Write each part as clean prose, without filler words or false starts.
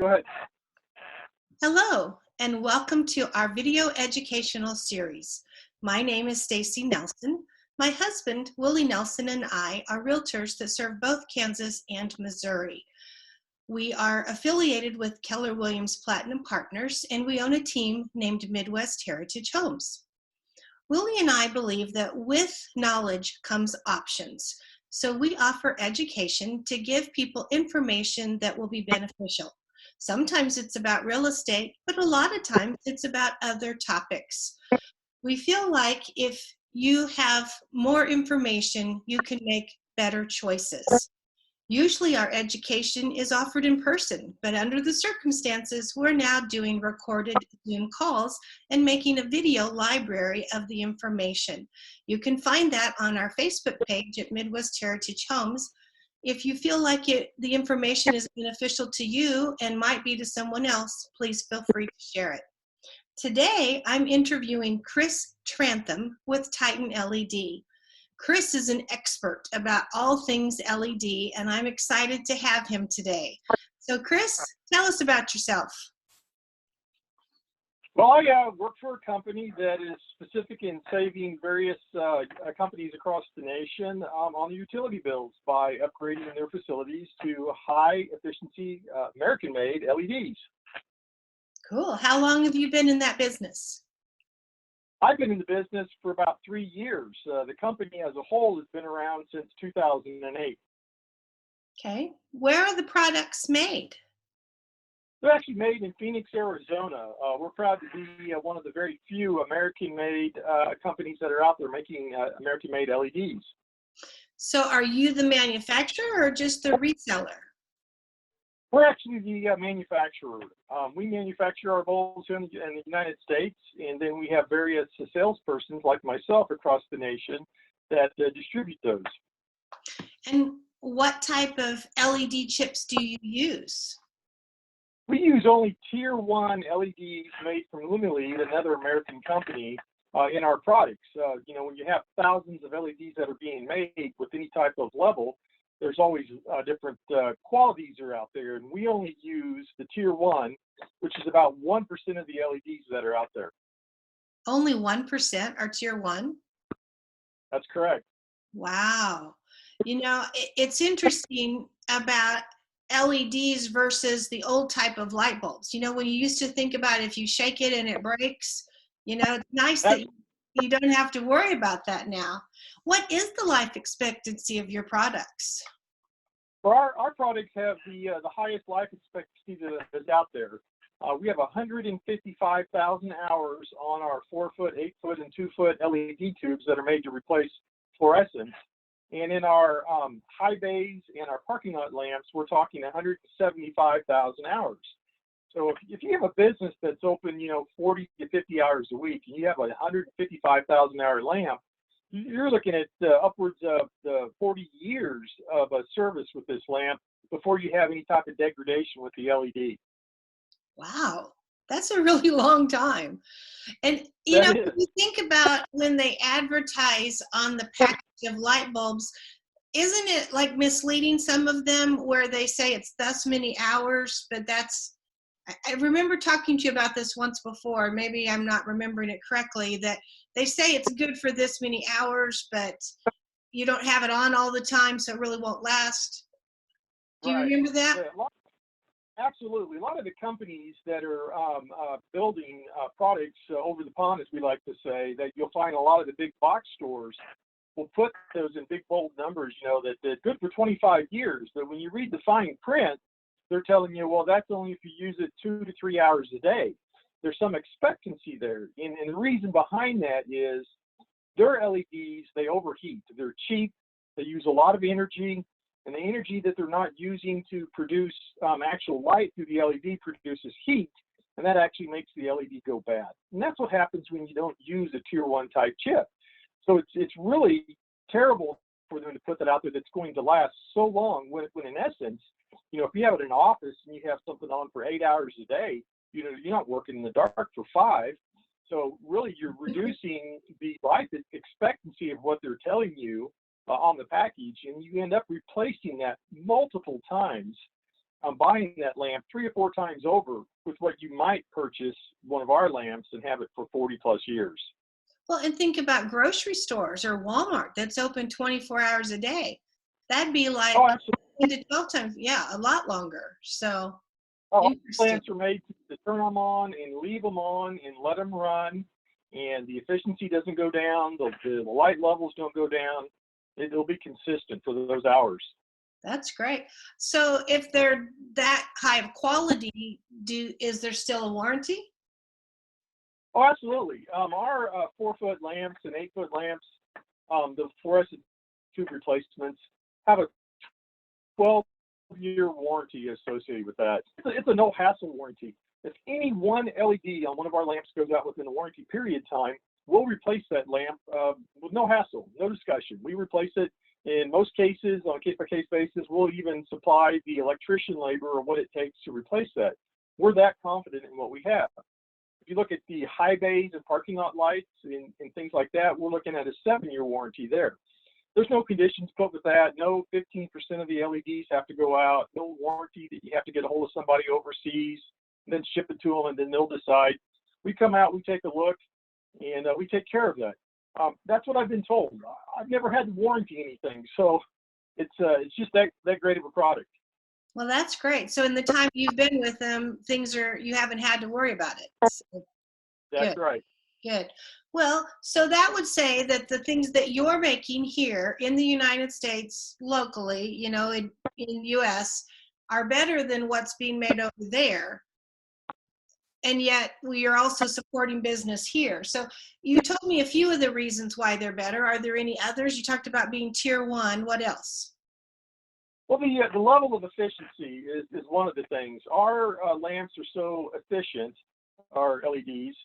Go ahead. Hello, and welcome to our video educational series. My name is Stacy Nelson. My husband, Willie Nelson, and I are realtors that serve both Kansas and Missouri. We are affiliated with Keller Williams Platinum Partners, and we own a team named Midwest Heritage Homes. Willie and I believe that with knowledge comes options. So we offer education to give people information that will be beneficial. Sometimes it's about real estate, but a lot of times it's about other topics. We feel like if you have more information, you can make better choices. Usually our education is offered in person, but under the circumstances, we're now doing recorded Zoom calls and making a video library of the information. You can find that on our Facebook page at Midwest Heritage Homes. If you feel like the information is beneficial to you and might be to someone else, please feel free to share it. Today, I'm interviewing Chris Trantham with Titan LED. Chris is an expert about all things LED, and I'm excited to have him today. So Chris, tell us about yourself. Well, I work for a company that is specific in saving various companies across the nation on the utility bills by upgrading their facilities to high efficiency American-made LEDs. Cool. How long have you been in that business? I've been in the business for about 3 years. The company as a whole has been around since 2008. Okay. Where are the products made? They're actually made in Phoenix, Arizona. We're proud to be one of the very few American-made companies that are out there making American-made LEDs. So are you the manufacturer or just the reseller? We're actually the manufacturer. We manufacture our bulbs in the United States, and then we have various salespersons like myself across the nation that distribute those. And what type of LED chips do you use? We use only Tier 1 LEDs made from Lumiled, another American company, in our products. When you have thousands of LEDs that are being made with any type of level, there's always different qualities are out there, and we only use the Tier 1, which is about 1% of the LEDs that are out there. Only 1% are Tier 1? That's correct. Wow. It's interesting about LEDs versus the old type of light bulbs. When you used to think about if you shake it and it breaks, it's nice that you don't have to worry about that now. What is the life expectancy of your products? Well, our products have the highest life expectancy that is out there. We have 155,000 hours on our 4-foot, 8-foot, and 2-foot LED tubes that are made to replace fluorescence. And in our high bays and our parking lot lamps, we're talking 175,000 hours. So if you have a business that's open, 40 to 50 hours a week, and you have a 155,000 hour lamp, you're looking at upwards of 40 years of a service with this lamp before you have any type of degradation with the LED. Wow, that's a really long time. And when you think about when they advertise on the package of light bulbs, isn't it like misleading some of them where they say it's this many hours, but I remember talking to you about this once before, maybe I'm not remembering it correctly, that they say it's good for this many hours, but you don't have it on all the time, so it really won't last. Do you remember that? Yeah, absolutely. A lot of the companies that are building products over the pond, as we like to say, that you'll find a lot of the big box stores will put those in big bold numbers, that they're good for 25 years. But when you read the fine print, they're telling you, well, that's only if you use it 2 to 3 hours a day. There's some expectancy there. And the reason behind that is their LEDs, they overheat. They're cheap. They use a lot of energy. And the energy that they're not using to produce actual light through the LED produces heat. And that actually makes the LED go bad. And that's what happens when you don't use a Tier 1 type chip. So it's really terrible for them to put that out there that's going to last so long when in essence, if you have it in an office and you have something on for 8 hours a day, you're not working in the dark for 5. So really you're reducing the life expectancy of what they're telling you on the package, and you end up replacing that multiple times buying that lamp 3 or 4 times over with what you might purchase one of our lamps and have it for 40 plus years. Well, and think about grocery stores or Walmart that's open 24 hours a day. That'd be like Oh, absolutely. 10 to 12 times, yeah, a lot longer. So All interesting. lamps are made to turn them on and leave them on and let them run, and the efficiency doesn't go down. The light levels don't go down. It'll be consistent for those hours. That's great. So if they're that high of quality, is there still a warranty? Oh, absolutely. Our 4-foot lamps and 8-foot lamps, the fluorescent tube replacements, have a 12-year warranty associated with that. It's a no hassle warranty. If any one LED on one of our lamps goes out within the warranty period time, we'll replace that lamp with no hassle, no discussion. We replace it. In most cases, on a case-by-case basis, we'll even supply the electrician labor or what it takes to replace that. We're that confident in what we have. If you look at the high bays and parking lot lights and things like that, we're looking at a 7-year warranty there. There's no conditions put with that. No 15% of the LEDs have to go out. No warranty that you have to get a hold of somebody overseas and then ship it to them and then they'll decide. We come out, we take a look, and we take care of that. That's what I've been told. I've never had to warranty anything, so it's just that great of a product. Well, that's great. So in the time you've been with them, you haven't had to worry about it. So, That's good, right. good. Well, so that would say that the things that you're making here in the United States locally, in US, are better than what's being made over there. And yet we are also supporting business here. So you told me a few of the reasons why they're better. Are there any others? You talked about being tier 1. What else? Well, the level of efficiency is one of the things. Our lamps are so efficient, our LEDs,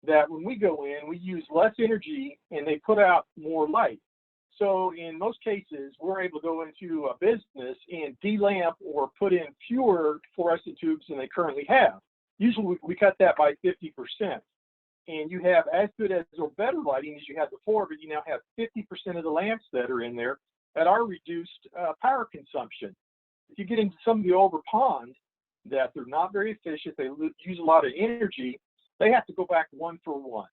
that when we go in, we use less energy and they put out more light. So in most cases, we're able to go into a business and delamp or put in fewer fluorescent tubes than they currently have. Usually we cut that by 50%. And you have as good as or better lighting as you had before, but you now have 50% of the lamps that are in there that are reduced power consumption. If you get into some of the older ponds that they're not very efficient, they use a lot of energy, they have to go back 1 for 1.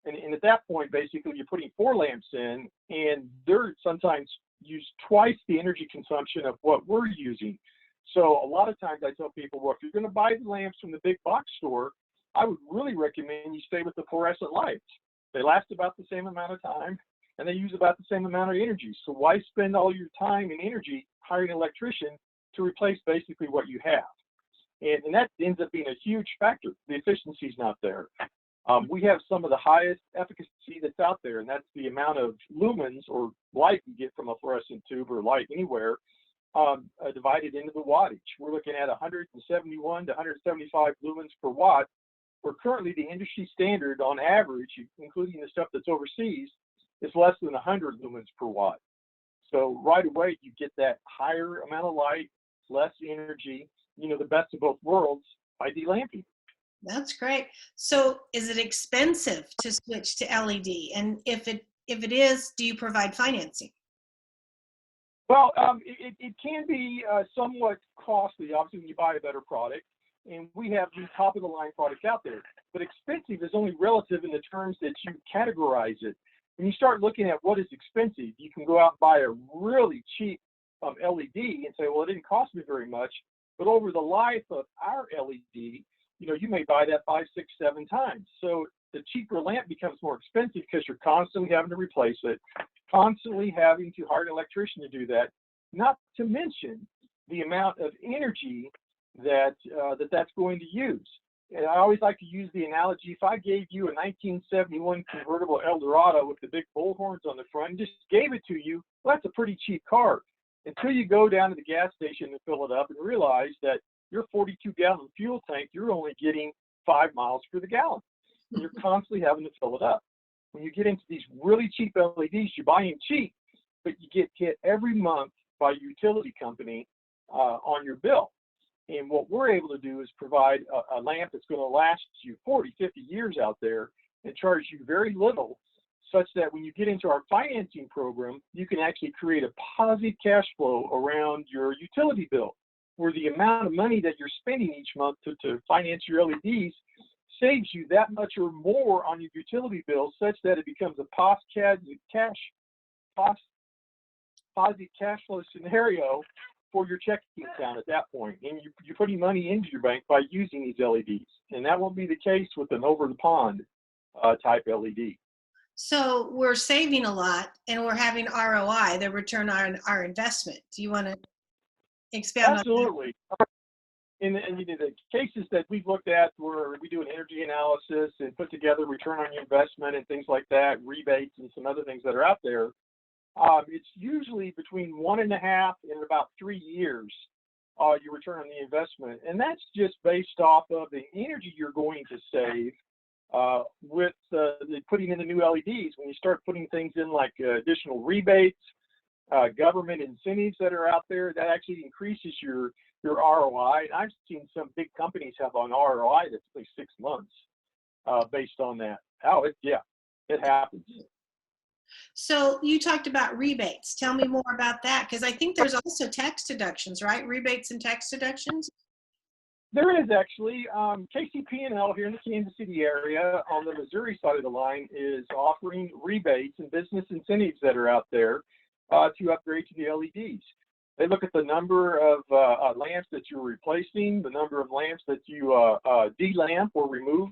And at that point, basically, you're putting 4 lamps in, and they're sometimes use twice the energy consumption of what we're using. So a lot of times I tell people, well, if you're going to buy the lamps from the big box store, I would really recommend you stay with the fluorescent lights. They last about the same amount of time, and they use about the same amount of energy. So why spend all your time and energy hiring an electrician to replace basically what you have? And that ends up being a huge factor. The efficiency is not there. We have some of the highest efficacy that's out there, and that's the amount of lumens or light you get from a fluorescent tube or light anywhere divided into the wattage. We're looking at 171 to 175 lumens per watt, where currently the industry standard on average, including the stuff that's overseas, is less than 100 lumens per watt. So right away, you get that higher amount of light, less energy, the best of both worlds by delamping. That's great. So is it expensive to switch to LED? And if it is, do you provide financing? Well, it can be somewhat costly, obviously, when you buy a better product. And we have the top of the line products out there. But expensive is only relative in the terms that you categorize it. When you start looking at what is expensive, you can go out and buy a really cheap LED and say, well, it didn't cost me very much. But over the life of our LED, you may buy that 5, 6, 7 times. So the cheaper lamp becomes more expensive because you're constantly having to replace it, constantly having to hire an electrician to do that, not to mention the amount of energy that's going to use. And I always like to use the analogy, if I gave you a 1971 convertible Eldorado with the big bullhorns on the front and just gave it to you, well, that's a pretty cheap car. Until you go down to the gas station and fill it up and realize that your 42-gallon fuel tank, you're only getting 5 miles per the gallon. And you're constantly having to fill it up. When you get into these really cheap LEDs, you buy them cheap, but you get hit every month by your utility company on your bill. And what we're able to do is provide a lamp that's going to last you 40, 50 years out there and charge you very little, such that when you get into our financing program, you can actually create a positive cash flow around your utility bill. where the amount of money that you're spending each month to finance your LEDs saves you that much or more on your utility bill, such that it becomes a positive cash flow scenario for your checking account at that point. And you're putting money into your bank by using these LEDs. And that won't be the case with an over-the-pond type LED. So we're saving a lot and we're having ROI, the return on our investment. Do you want to expand on that? Absolutely. In the cases that we've looked at where we do an energy analysis and put together return on your investment and things like that, rebates and some other things that are out there, it's usually between 1.5 and about 3 years, your return on the investment. And that's just based off of the energy you're going to save with the putting in the new LEDs. When you start putting things in like additional rebates, government incentives that are out there, that actually increases your ROI. And I've seen some big companies have an ROI that's like 6 months based on that. It happens. So you talked about rebates. Tell me more about that, because I think there's also tax deductions, right? Rebates and tax deductions? There is actually. KCP&L here in the Kansas City area on the Missouri side of the line is offering rebates and business incentives that are out there to upgrade to the LEDs. They look at the number of lamps that you're replacing, the number of lamps that you de-lamp or remove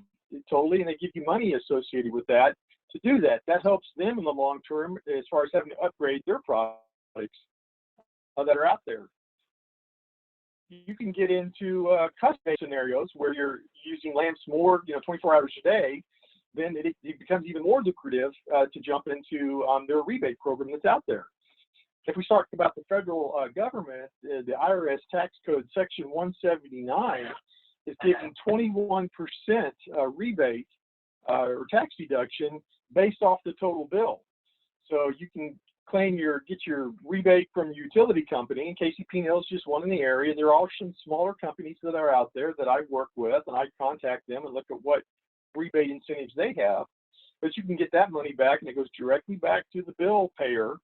totally, and they give you money associated with that to do that. That helps them in the long term as far as having to upgrade their products that are out there. You can get into custom scenarios where you're using lamps more, 24 hours a day. Then it becomes even more lucrative to jump into their rebate program that's out there. If we talk about the federal government, the IRS tax code section 179 is giving 21% rebate or tax deduction based off the total bill. So you can get your rebate from your utility company, and KCP&L is just one in the area. There are some smaller companies that are out there that I work with, and I contact them and look at what rebate incentives they have. But you can get that money back, and it goes directly back to the bill payer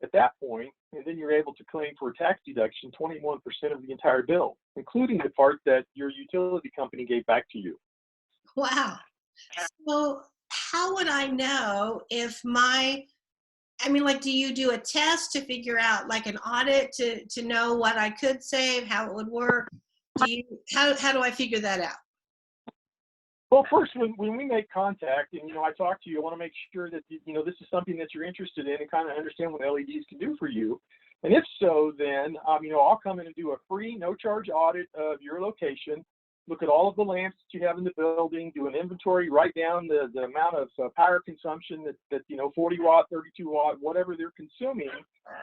at that point, and then you're able to claim for a tax deduction 21% of the entire bill, including the part that your utility company gave back to you. Wow. So how would I know if do you do a test to figure out, like an audit to know what I could save, how it would work? How do I figure that out? Well, first, when we make contact and, I talk to you, I want to make sure that, this is something that you're interested in and kind of understand what LEDs can do for you. And if so, then, I'll come in and do a free, no-charge audit of your location, look at all of the lamps that you have in the building, do an inventory, write down the amount of power consumption that 40 watt, 32 watt, whatever they're consuming,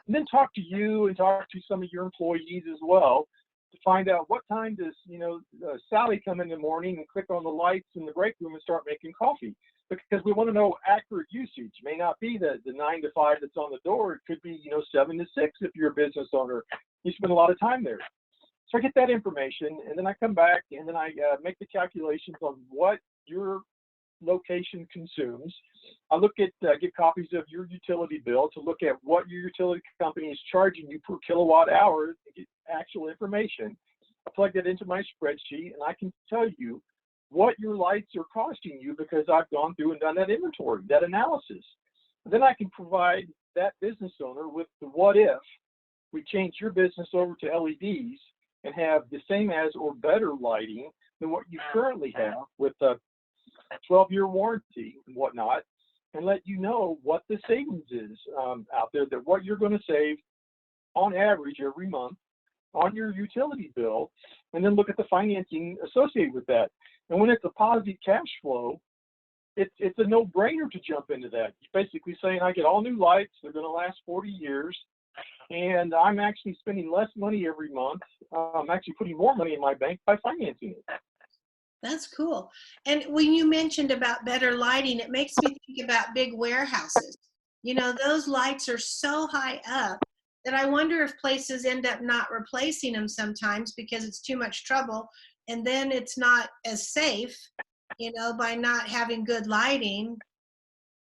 and then talk to you and talk to some of your employees as well to find out what time does, Sally come in the morning and click on the lights in the break room and start making coffee, because we want to know accurate usage. It may not be the 9 to 5 that's on the door. It could be, 7 to 6 if you're a business owner. You spend a lot of time there. So I get that information, and then I come back, and then I make the calculations on what your location consumes. I look at get copies of your utility bill to look at what your utility company is charging you per kilowatt hour to get actual information. I plug that into my spreadsheet, and I can tell you what your lights are costing you because I've gone through and done that inventory, that analysis. And then I can provide that business owner with the what if we change your business over to LEDs and have the same as or better lighting than what you currently have with a 12-year warranty and whatnot, and let you know what the savings is out there, that what you're going to save on average every month on your utility bill, and then look at the financing associated with that. And when it's a positive cash flow, it's a no-brainer to jump into that. You're basically saying, I get all new lights, they're going to last 40 years, and I'm actually spending less money every month. I'm actually putting more money in my bank by financing it. That's cool. And when you mentioned about better lighting, it makes me think about big warehouses. Those lights are so high up that I wonder if places end up not replacing them sometimes because it's too much trouble. And then it's not as safe, by not having good lighting.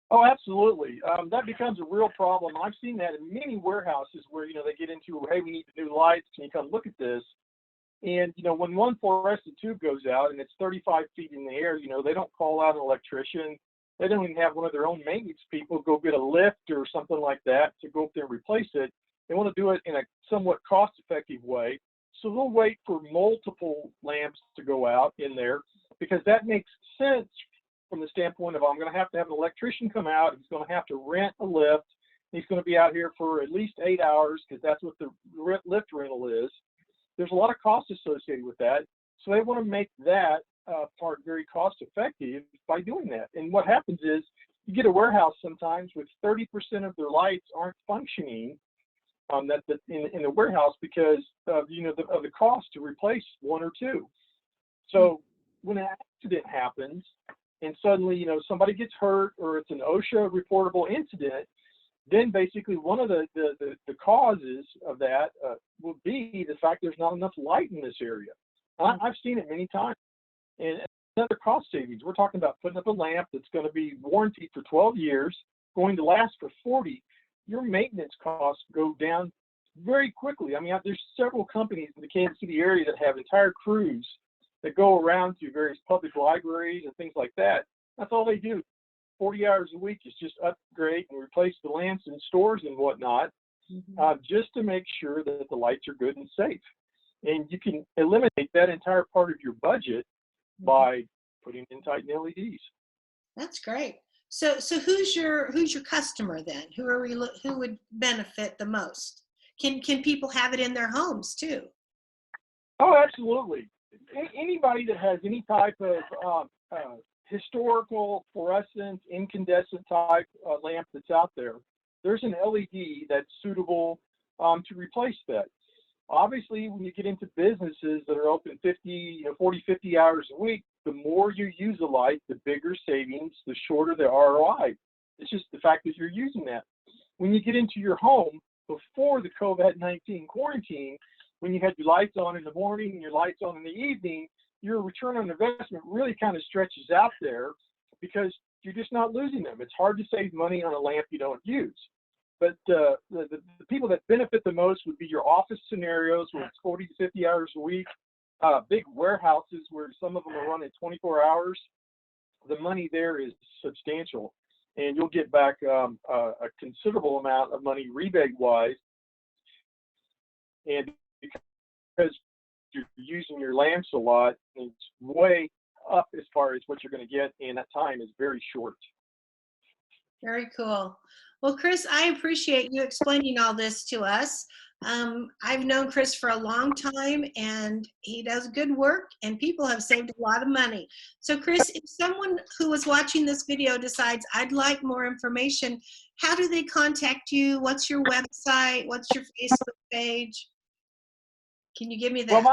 Oh, absolutely. That becomes a real problem. I've seen that in many warehouses where, they get into, hey, we need the new lights. Can you come look at this? And, when one fluorescent tube goes out and it's 35 feet in the air, they don't call out an electrician. They don't even have one of their own maintenance people go get a lift or something like that to go up there and replace it. They want to do it in a somewhat cost-effective way. So they'll wait for multiple lamps to go out in there, because that makes sense from the standpoint of, I'm going to have an electrician come out. He's going to have to rent a lift. He's going to be out here for at least 8 hours, because that's what the lift rental is. There's a lot of cost associated with that. So they want to make that part very cost effective by doing that. And what happens is, you get a warehouse sometimes with 30% of their lights aren't functioning in the warehouse because of the cost to replace one or two. So when an accident happens and suddenly somebody gets hurt, or it's an OSHA reportable incident, then basically one of the causes of that will be the fact there's not enough light in this area. I've seen it many times. And another cost savings, we're talking about putting up a lamp that's going to be warranted for 12 years, going to last for 40. Your maintenance costs go down very quickly. I mean, there's several companies in the Kansas City area that have entire crews that go around to various public libraries and things like that. That's all they do. 40 hours a week is just upgrade and replace the lamps in stores and whatnot, just to make sure that the lights are good and safe. And you can eliminate that entire part of your budget by putting in Titan LEDs. That's great. So who's your customer then? Who would benefit the most? Can people have it in their homes too? Oh, absolutely. Anybody that has any type of historical fluorescent incandescent type lamp that's out there, there's an LED that's suitable to replace that. Obviously, when you get into businesses that are open 40, 50 hours a week, the more you use a light, the bigger savings, the shorter the ROI. It's just the fact that you're using that. When you get into your home, before the COVID-19 quarantine, when you had your lights on in the morning and your lights on in the evening, your return on investment really kind of stretches out there, because you're just not losing them. It's hard to save money on a lamp you don't use. But the people that benefit the most would be your office scenarios where it's 40 to 50 hours a week, big warehouses where some of them are running 24 hours. The money there is substantial, and you'll get back a considerable amount of money rebate-wise. And because you're using your lamps a lot, it's way up as far as what you're going to get, and that time is very short. Very cool. Well, Chris, I appreciate you explaining all this to us. I've known Chris for a long time, and he does good work, and people have saved a lot of money. So Chris, if someone who was watching this video decides, I'd like more information, how do they contact you? What's your website? What's your Facebook page? Can you give me that? Well,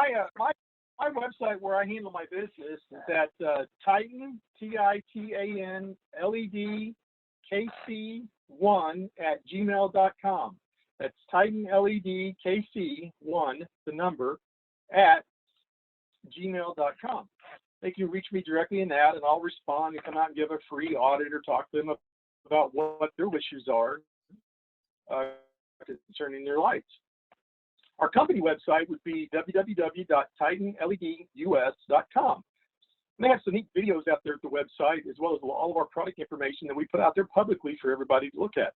my website where I handle my business is at Titan, TITAN, LED, KC1 at gmail.com. That's Titan LED KC1, the number, at gmail.com. They can reach me directly in that, and I'll respond and come out and give a free audit or talk to them about what their wishes are concerning their lights. Our company website would be www.titanledus.com. They have some neat videos out there at the website, as well as all of our product information that we put out there publicly for everybody to look at.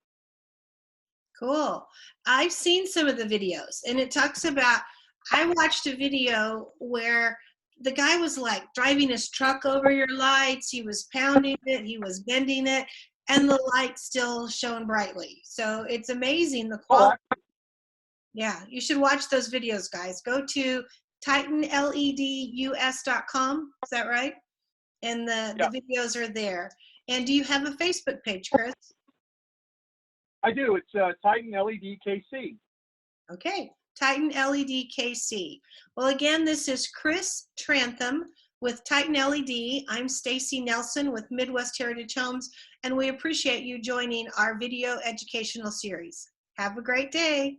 Cool. I've seen some of the videos, and it talks about, I watched a video where the guy was like driving his truck over your lights. He was pounding it, he was bending it, and the light still shone brightly. So it's amazing the quality. Yeah, you should watch those videos, guys. Go to TitanLEDUS.com. Is that right? And the videos are there. And do you have a Facebook page, Chris? I do. It's Titan LED KC. Okay, Titan LED KC. Well, again, this is Chris Trantham with Titan LED. I'm Stacy Nelson with Midwest Heritage Homes, and we appreciate you joining our video educational series. Have a great day.